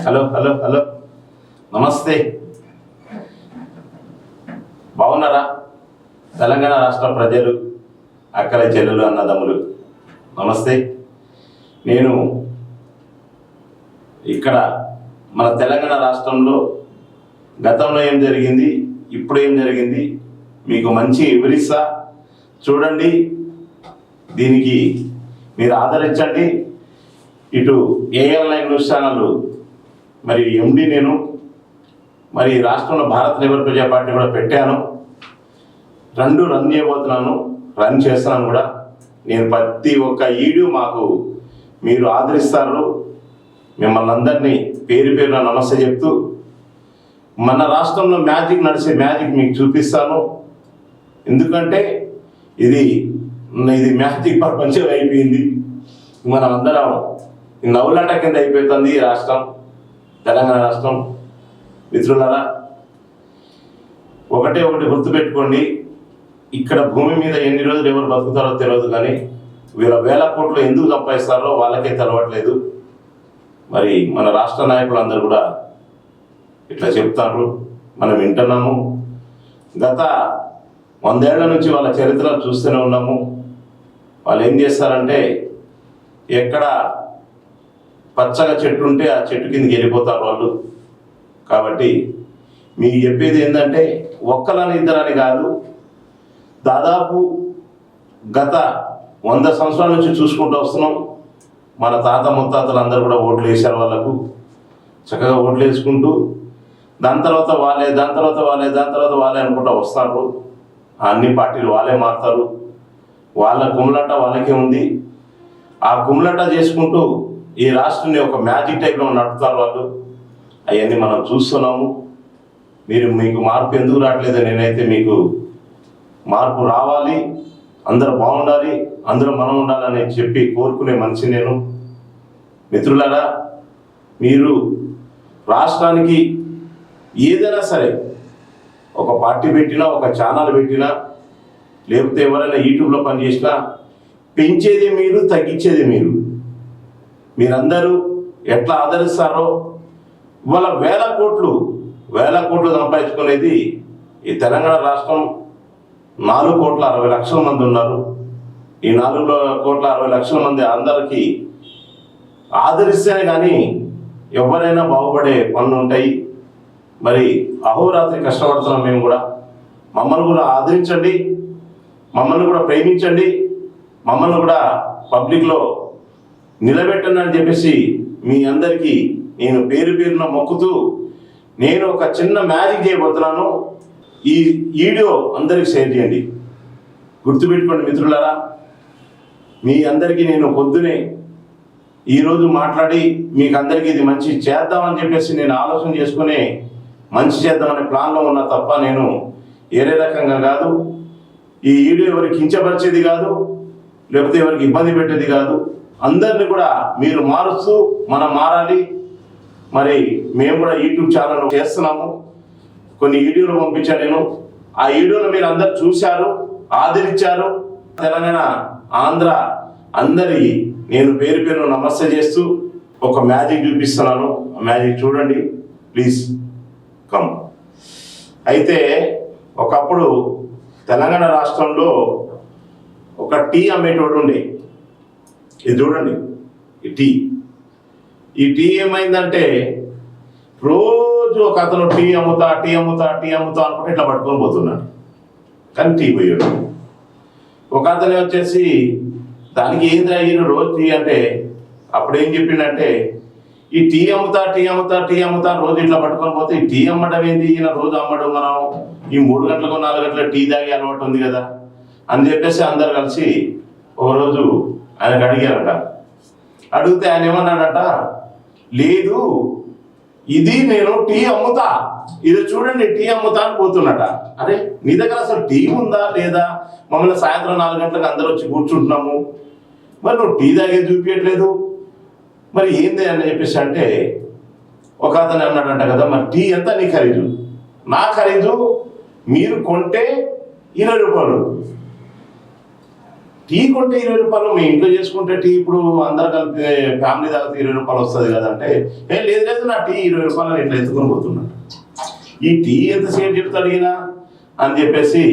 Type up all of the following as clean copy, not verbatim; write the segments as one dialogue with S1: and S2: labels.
S1: Hello hello hello నమస్తే. బాగున్నారా? తెలంగాణ రాష్ట్ర ప్రజలు, అక్కల చెల్లెలు, అన్నదమ్ములు నమస్తే. నేను ఇక్కడ మన తెలంగాణ రాష్ట్రంలో గతంలో ఏం జరిగింది, ఇప్పుడు ఏం జరిగింది మీకు మంచి వివరిస్తా. చూడండి, దీనికి మీరు ఆదరించండి. ఇటు AL9 న్యూస్ ఛానల్ మరి ఎండి నేను, మరి రాష్ట్రంలో భారత లేబర్ ప్రజా పార్టీ కూడా పెట్టాను. రన్ చేయబోతున్నాను, రన్ చేస్తున్నాను కూడా. నేను ప్రతి ఒక్క వీడియో మాకు మీరు ఆదరిస్తారు. మిమ్మల్ని అందరినీ పేరు పేరున నమస్తే చెప్తూ మన రాష్ట్రంలో మ్యాజిక్ నడిచే మ్యాజిక్ మీకు చూపిస్తాను. ఎందుకంటే ఇది మ్యాజిక్ ప్రపంచం అయిపోయింది. మనం అందరం నవ్వులాట కింద అయిపోతుంది ఈ రాష్ట్రం, తెలంగాణ రాష్ట్రం. మిత్రులారా, ఒకటి గుర్తుపెట్టుకోండి, ఇక్కడ భూమి మీద ఎన్ని రోజులు ఎవరు బతుకుతారో తెలియదు, కానీ వీళ్ళ వేల కోట్లు ఎందుకు సంపాదిస్తారో వాళ్ళకే తెలవట్లేదు. మరి మన రాష్ట్ర నాయకులు అందరూ కూడా ఇట్లా చెప్తారు, మనం వింటున్నాము. గత 100 ఏళ్ల నుంచి వాళ్ళ చరిత్రలు చూస్తూనే ఉన్నాము. వాళ్ళు ఏం చేస్తారంటే, ఎక్కడ పచ్చగా చెట్టు ఉంటే ఆ చెట్టు కిందకి వెళ్ళిపోతారు వాళ్ళు. కాబట్టి మీకు చెప్పేది ఏంటంటే, ఒక్కలని ఇద్దరని కాదు, దాదాపు గత 100 సంవత్సరాల నుంచి చూసుకుంటూ వస్తున్నాం. మన తాత ముత్తాతలు అందరూ కూడా ఓట్లు వేశారు వాళ్ళకు. చక్కగా ఓట్లు వేసుకుంటూ దాని తర్వాత వాళ్ళే అనుకుంటూ వస్తారు. అన్ని పార్టీలు వాళ్ళే మారుతారు. వాళ్ళ కుమ్ములాట వాళ్ళకే ఉంది. ఆ కుమ్ములాట చేసుకుంటూ ఈ రాష్ట్రాన్ని ఒక మ్యాజిక్ టైప్లో నడుపుతారు వాళ్ళు. అవన్నీ మనం చూస్తున్నాము. మీకు మార్పు ఎందుకు రావట్లేదు? నేనైతే మీకు మార్పు రావాలి, అందరూ బాగుండాలి, అందరూ మనం ఉండాలని చెప్పి కోరుకునే మనిషి నేను. మిత్రులారా, మీరు రాష్ట్రానికి ఏదైనా సరే ఒక పార్టీ పెట్టినా, ఒక ఛానల్ పెట్టినా, లేకపోతే ఎవరైనా యూట్యూబ్లో పనిచేసినా, పెంచేది మీరు, తగ్గించేది మీరు. మీరందరూ ఎట్లా ఆదరిస్తారో, ఇవాళ వేల కోట్లు సంపాదించుకునేది ఈ తెలంగాణ రాష్ట్రం. 4,60,00,000 మంది ఉన్నారు. ఈ 4,60,00,000 మంది అందరికీ ఆదరిస్తేనే కానీ ఎవరైనా బాగుపడే పనులు ఉంటాయి. మరి అహోరాత్రి కష్టపడుతున్నాం మేము కూడా. మమ్మల్ని కూడా ఆదరించండి, మమ్మల్ని కూడా ప్రేమించండి, మమ్మల్ని కూడా పబ్లిక్లో నిలబెట్టండి అని చెప్పేసి మీ అందరికీ నేను పేరున మొక్కుతూ, నేను ఒక చిన్న మ్యాజిక్ చేయబోతున్నాను. ఈ వీడియో అందరికి షేర్ చేయండి. గుర్తుపెట్టుకోండి మిత్రులారా, మీ అందరికీ నేను పొద్దునే ఈరోజు మాట్లాడి మీకు అందరికీ ఇది మంచి చేద్దామని చెప్పేసి నేను ఆలోచన చేసుకుని మంచి చేద్దామనే ప్లాన్లో ఉన్నా తప్ప నేను ఏరే రకంగా కాదు. ఈ వీడియో ఎవరికి కించపరిచేది కాదు, లేకపోతే ఎవరికి ఇబ్బంది పెట్టేది కాదు. అందరినీ కూడా మీరు మారుస్తూ మనం మారాలి. మరి మేము కూడా యూట్యూబ్ ఛానల్ చేస్తున్నాము. కొన్ని వీడియోలు పంపించాను నేను. ఆ వీడియోలు మీరు అందరు చూశారు, ఆదరించారు. తెలంగాణ, ఆంధ్ర అందరి నేను పేరు నమస్తే చేస్తూ ఒక మ్యాజిక్ చూపిస్తున్నాను. మ్యాజిక్ చూడండి ప్లీజ్. కమ్. అయితే ఒకప్పుడు తెలంగాణ రాష్ట్రంలో ఒక టీ అమ్మేటోడు ఉండే. ఇది చూడండి, ఈ టీ ఏమైందంటే, రోజు ఒక అతను టీ అమ్ముతా అనుకుంటే ఇట్లా పట్టుకొని పోతున్నాడు. కానీ టీ పోయాడు. ఒక అతను వచ్చేసి దానికి ఏంద్రా ఈయన రోజు టీ అంటే, అప్పుడు ఏం చెప్పిండంటే, ఈ టీ అమ్ముతా రోజు ఇట్లా పట్టుకొని పోతే ఈ టీ అమ్మడం ఏంది, ఈయన రోజు అమ్మడం, మనం ఈ 3 గంటలకు 4 గంటల టీ తాగి అలవాటు ఉంది కదా అని చెప్పేసి అందరు కలిసి ఒకరోజు ఆయనకు అడిగారట. అడిగితే ఆయన ఏమన్నాడట, లేదు ఇది నేను టీ అమ్ముతా, ఇది చూడండి టీ అమ్ముతా అని పోతున్నట. అరే నీ దగ్గర అసలు టీ ఉందా లేదా? మమ్మల్ని సాయంత్రం 4 గంటలకు అందరూ వచ్చి కూర్చుంటున్నాము, మరి నువ్వు టీ తాగే చూపించట్లేదు, మరి ఏంది అని చెప్పేసి అంటే, ఒక అతను అన్నాడంట కదా, మరి టీ ఎంత నీ ఖరీదు? నా ఖరీదు మీరు కొంటే 20 రూపాయలు, టీ కొంటే 20 రూపాయలు, మీ ఇంట్లో చేసుకుంటే టీ ఇప్పుడు అందరు కలిపి ఫ్యామిలీ తాగితే 20 రూపాయలు వస్తుంది కదా అంటే, లేదు లేదు నా టీ 20 రూపాయలు ఇట్లా ఎత్తుకొని పోతున్నాడు. ఈ టీ ఎంతసేపు చెప్తాడు ఈయన అని చెప్పేసి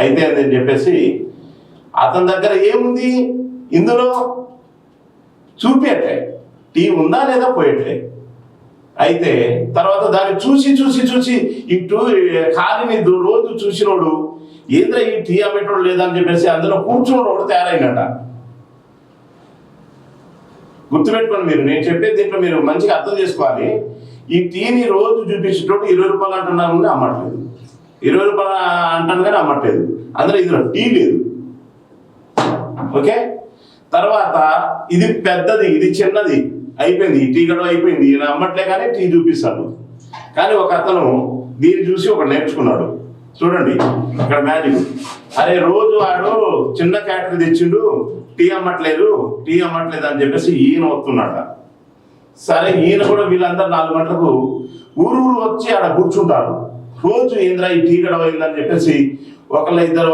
S1: అయితే అని చెప్పేసి అతని దగ్గర ఏముంది ఇందులో చూపించట్లే, టీ ఉందా లేదా పోయట్లే. అయితే తర్వాత దాన్ని చూసి చూసి చూసి ఇటు ఖాళీని రోజు చూసినోడు ఏంద్ర ఈ టీ అమ్మేటోడు లేదా అని చెప్పేసి అందులో కూర్చున్నోడు తయారైనట. గుర్తుపెట్టుకోండి మీరు, నేను చెప్పేది దీంట్లో మీరు మంచిగా అర్థం చేసుకోవాలి. ఈ టీని రోజు చూపించేటోడు 20 రూపాయలు అంటున్నాను అమ్మట్లేదు, 20 రూపాయలు అంటాను కానీ అమ్మట్లేదు, అందులో ఇందులో టీ లేదు. ఓకే, తర్వాత ఇది పెద్దది ఇది చిన్నది అయిపోయింది, ఈ టీ గడవ అయిపోయింది, ఈయన అమ్మట్లే కానీ టీ చూపిస్తాడు. కానీ ఒక అతను దీన్ని చూసి ఒక నేర్చుకున్నాడు. చూడండి ఇక్కడ మ్యాజిక్. అరే రోజు వాడు చిన్న క్యాటరీ తెచ్చిండు, టీ అమ్మట్లేదు అని చెప్పేసి ఈయన వస్తున్నాడు. సరే ఈయన కూడా వీళ్ళందరూ 4 గంటలకు ఊరు వచ్చి ఆడ కూర్చుంటారు. రోజు ఏంద్రా ఈ టీ గడవ అయిందని చెప్పేసి ఒకళ్ళిద్దరు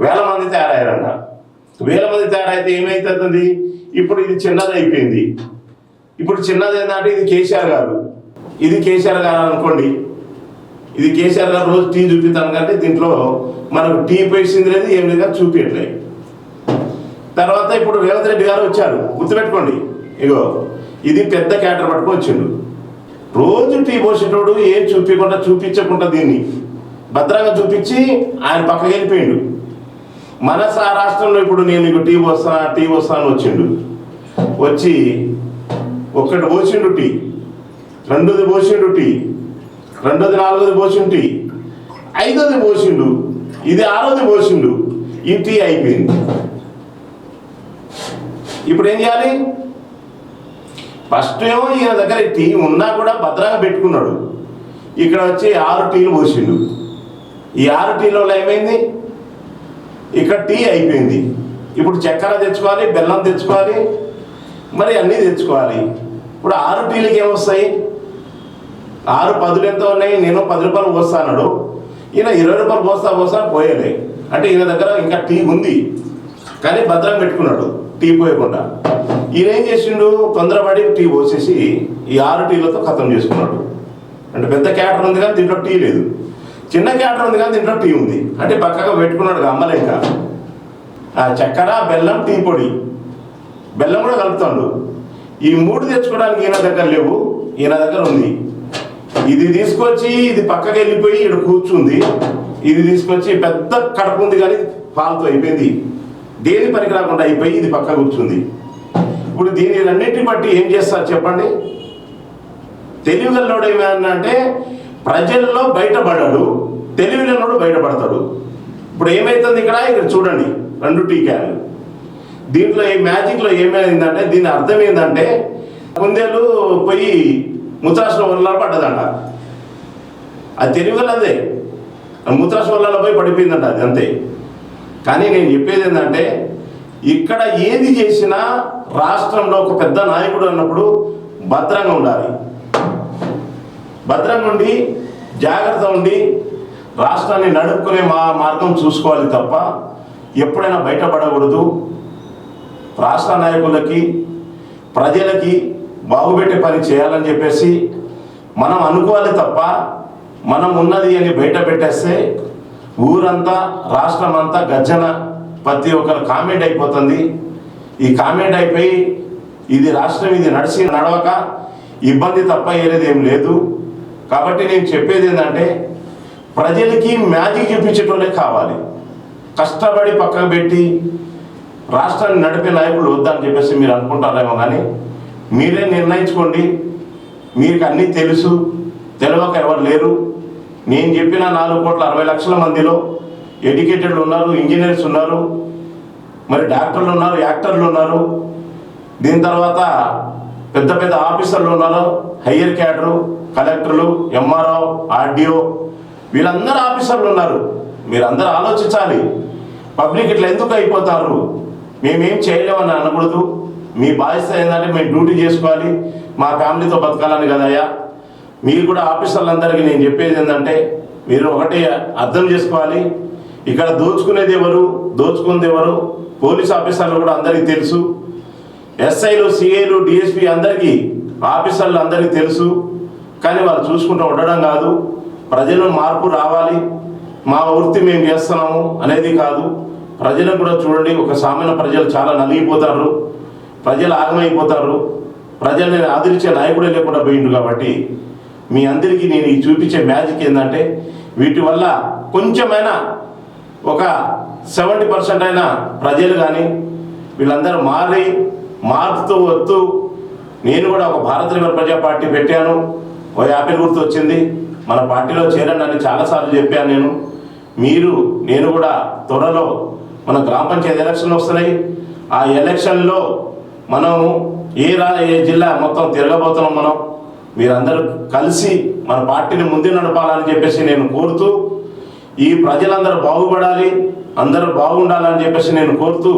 S1: వేల మంది తయారయ్యారంట. వేల మంది తయారైతే ఏమైతుంది, ఇప్పుడు ఇది చిన్నది అయిపోయింది. ఇప్పుడు చిన్నది ఏంటంటే ఇది కేసీఆర్ గారు అనుకోండి, ఇది కేసీఆర్ గారు రోజు టీ చూపిస్తాను కంటే దీంట్లో మనకు టీ పేసింది లేదు ఏం లేదు చూపించట్లేదు. తర్వాత ఇప్పుడు రేవంత్ రెడ్డి గారు వచ్చారు, గుర్తుపెట్టుకోండి. ఇగో ఇది పెద్ద క్యాటర్ పట్టుకొని వచ్చిండు. రోజు టీ పోసేటోడు ఏం చూపించకుండా దీన్ని భద్రంగా చూపించి ఆయన పక్కకి వెళ్ళిపోయిండు. మన రాష్ట్రంలో ఇప్పుడు నేను నీకు టీ వస్తాను వచ్చిండు, వచ్చి ఒక్కటి పోసిండు టీ, రెండోది పోసిండు టీ, రెండోది 4వది పోసిండు టీ, 5వది పోసిండు, ఇది 6వది పోసిండు, ఈ టీ అయిపోయింది. ఇప్పుడు ఏం చేయాలి? ఫస్ట్ ఏమో ఈయన దగ్గర టీ ఉన్నా కూడా భద్రంగా పెట్టుకున్నాడు. ఇక్కడ వచ్చి 6 టీలు పోసిండు. ఈ 6 టీలలో ఏమైంది, ఇక్కడ టీ అయిపోయింది. ఇప్పుడు చక్కెర తెచ్చుకోవాలి, బెల్లం తెచ్చుకోవాలి, మరి అన్నీ తెచ్చుకోవాలి. ఇప్పుడు 6 టీలకి ఏమొస్తాయి? 6 10 ఎంత ఉన్నాయి? నేను 10 రూపాయలు పోస్తాడు, ఈయన 20 రూపాయలు పోస్తా పోయలే. అంటే ఈయన దగ్గర ఇంకా టీ ఉంది కానీ భద్రం పెట్టుకున్నాడు టీ పోయకుండా. ఈయన ఏం చేసిండు, తొందరపడి టీ పోసేసి ఈ 6 టీలతో ఖతం చేసుకున్నాడు. అంటే పెద్ద క్యాటర్ ఉంది కానీ దీంట్లో టీ లేదు, చిన్న క్యాటర్ ఉంది కానీ దీంట్లో టీ ఉంది. అంటే పక్కగా పెట్టుకున్నాడు అమ్మలేక. ఆ చక్కెర బెల్లం టీ పొడి బెల్లం కూడా కలుపుతాడు. ఈ 3 తెచ్చుకోవడానికి ఈయన దగ్గర లేవు, ఈయన దగ్గర ఉంది. ఇది తీసుకొచ్చి ఇది పక్కకి వెళ్ళిపోయి ఇక్కడ కూర్చుంది, ఇది తీసుకొచ్చి పెద్ద కడుపు ఉంది కానీ పాలతో అయిపోయింది, దేని పనికి రాకుండా అయిపోయి ఇది పక్క కూర్చుంది. ఇప్పుడు దీని అన్నిటిని బట్టి ఏం చేస్తారు చెప్పండి? తెలివిగల్లోడు ఏమన్నా ప్రజల్లో బయటపడ్డాడు, తెలివిగల్లోడు బయటపడతాడు. ఇప్పుడు ఏమైతుంది ఇక్కడ చూడండి 2 టీ క్యాన్లు. దీంట్లో ఈ మ్యాజిక్లో ఏమైందంటే దీని అర్థం ఏంటంటే కుందేలు పోయి ముత్రాసు వల్ల పడ్డదంట. అది తెలివిగలదే, ముత్రాసు వల్ల పోయి పడిపోయిందంట, అది అంతే. కానీ నేను చెప్పేది ఏంటంటే ఇక్కడ ఏది చేసినా రాష్ట్రంలో ఒక పెద్ద నాయకుడు అన్నప్పుడు భద్రంగా ఉండాలి. భద్రంగా ఉండి జాగ్రత్త ఉండి రాష్ట్రాన్ని నడుపుకునే మార్గం చూసుకోవాలి తప్ప ఎప్పుడైనా బయటపడకూడదు. రాష్ట్ర నాయకులకి ప్రజలకి బాగుపెట్టే పని చేయాలని చెప్పేసి మనం అనుకోవాలి తప్ప మనం ఉన్నది అని బయట పెట్టేస్తే ఊరంతా రాష్ట్రం అంతా గర్జన, ప్రతి ఒక్కరు కామెంట్ అయిపోతుంది. ఈ కామెంట్ అయిపోయి ఇది రాష్ట్రం ఇది నడవక ఇబ్బంది తప్ప ఏది ఏం లేదు. కాబట్టి నేను చెప్పేది ఏంటంటే ప్రజలకి మ్యాజిక్ చూపించేటోళ్ళే కావాలి. కష్టపడి పక్కకు పెట్టి రాష్ట్రాన్ని నడిపే నాయకులు వద్దని చెప్పేసి మీరు అనుకుంటారేమో, కానీ మీరే నిర్ణయించుకోండి. మీకు అన్నీ తెలుసు, తెలియక ఎవరు లేరు. నేను చెప్పిన 4,60,00,000 మందిలో ఎడ్యుకేటెడ్లు ఉన్నారు, ఇంజనీర్స్ ఉన్నారు, మరి డాక్టర్లు ఉన్నారు, యాక్టర్లు ఉన్నారు, దీని తర్వాత పెద్ద పెద్ద ఆఫీసర్లు ఉన్నారు, హయ్యర్ క్యాడరు, కలెక్టర్లు, ఎంఆర్ఓ, ఆర్డీఓ, వీళ్ళందరూ ఆఫీసర్లు ఉన్నారు. మీరందరూ ఆలోచించాలి. పబ్లిక్ ఇట్లా ఎందుకు అయిపోతారు, మేమేం చేయలేమని అనకూడదు. మీ బాధ్యత ఏంటంటే మేము డ్యూటీ చేసుకోవాలి, మా ఫ్యామిలీతో బతకాలని కదయ్యా. మీరు కూడా ఆఫీసర్లందరికీ నేను చెప్పేది ఏంటంటే మీరు ఒకటి అర్థం చేసుకోవాలి, ఇక్కడ దోచుకునేది ఎవరు, దోచుకునేది ఎవరు పోలీస్ ఆఫీసర్లు కూడా అందరికీ తెలుసు. ఎస్ఐలు, సిఐలు, డిఎస్పీ అందరికీ, ఆఫీసర్లు అందరికీ తెలుసు. కానీ వాళ్ళు చూసుకుంటూ ఉండడం కాదు. ప్రజలు మార్పు రావాలి, మా వృత్తి మేము చేస్తున్నాము అనేది కాదు. ప్రజలను కూడా చూడండి, ఒక సామాన్య ప్రజలు చాలా నలిగిపోతారు, ప్రజలు ఆగమైపోతారు, ప్రజల్ని ఆదరించే నాయకుడే లేకుండా పోయిండు. కాబట్టి మీ అందరికీ నేను ఈ చూపించే మ్యాజిక్ ఏంటంటే, వీటి వల్ల కొంచెమైనా ఒక 70% అయినా ప్రజలు కానీ వీళ్ళందరూ మారుతూ వస్తూ, నేను కూడా ఒక భారత లిబరల్ ప్రజా పార్టీ పెట్టాను, ఓ యాపిల్ గుర్తు వచ్చింది, మన పార్టీలో చేరండి అని చాలాసార్లు చెప్పాను నేను కూడా త్వరలో మన గ్రామ పంచాయతీ ఎలక్షన్లు వస్తున్నాయి. ఆ ఎలక్షన్లో మనము ఏ జిల్లా మొత్తం తిరగబోతున్నాం. మీరందరూ కలిసి మన పార్టీని ముందు నడపాలని చెప్పేసి నేను కోరుతూ, ఈ ప్రజలందరూ బాగుపడాలి, అందరూ బాగుండాలని చెప్పేసి నేను కోరుతూ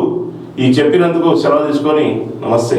S1: ఈ చెప్పినందుకు సెలవు తీసుకొని నమస్తే.